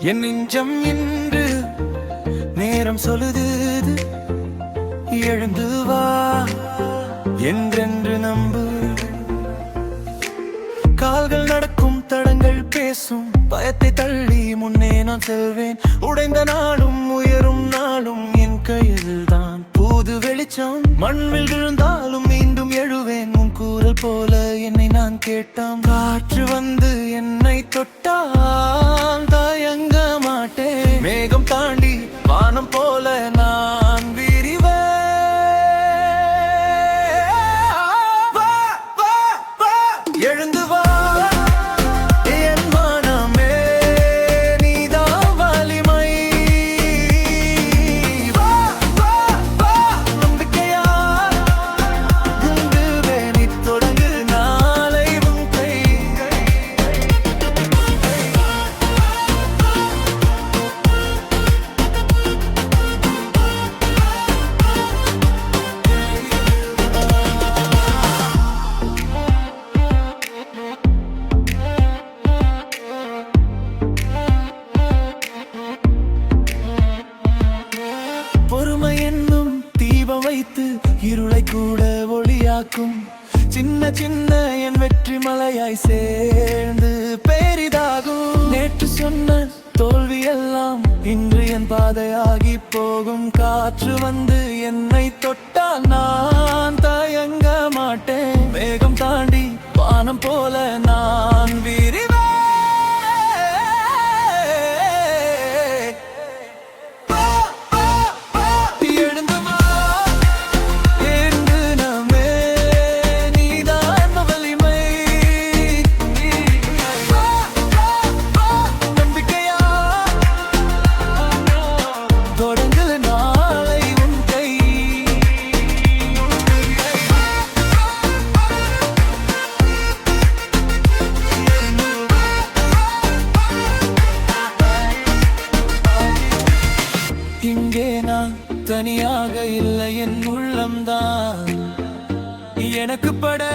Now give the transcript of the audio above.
என் நெஞ்சம் இன்று நேரம் சொல்லுது, எழுந்து வா என்றென்று நம்பு. கால்கள் நடக்கும், தடங்கள் பேசும், பயத்தை தள்ளி முன்னே நான் செல்வேன். உடைந்த நாடும் உயரும் நாளும் என் கையில்தான். புது வெளிச்சம் மண்ணில் விழுந்தாலும் மீண்டும் எழுவேன். உன் கூறல் போல என்னை நான் கேட்டாம். காற்று வந்து என்னை தொட்டால் தயங்க மாட்டேன். மேகம் தாண்டி வானம் போல நான் விரிவேன். எழுந்து வா என் மனமே, நீதான் வலிமை. வா வா வா நம்பிக்கையா உண்டுவே, நீ தொடங்கு நாளை உன் கை. பொறுமை என்னும் தீபம் வைத்து இருளை கூட ஒளியாக்கும். சின்ன சின்ன என் வெற்றி மலையாய் சேர்ந்து பெரிதாகும். நேற்று சொன்ன தோல்வி எல்லாம் இன்று என் பாதையாகி போகும். காற்று வந்து என்னை தொட்டால் நான் தயங்க மாட்டேன். மேகம் தாண்டி வானம் போல நான் விரிவேன். இங்கே நான் தனியாக இல்லை, என் உள்ளம்தான் எனக்கு படை.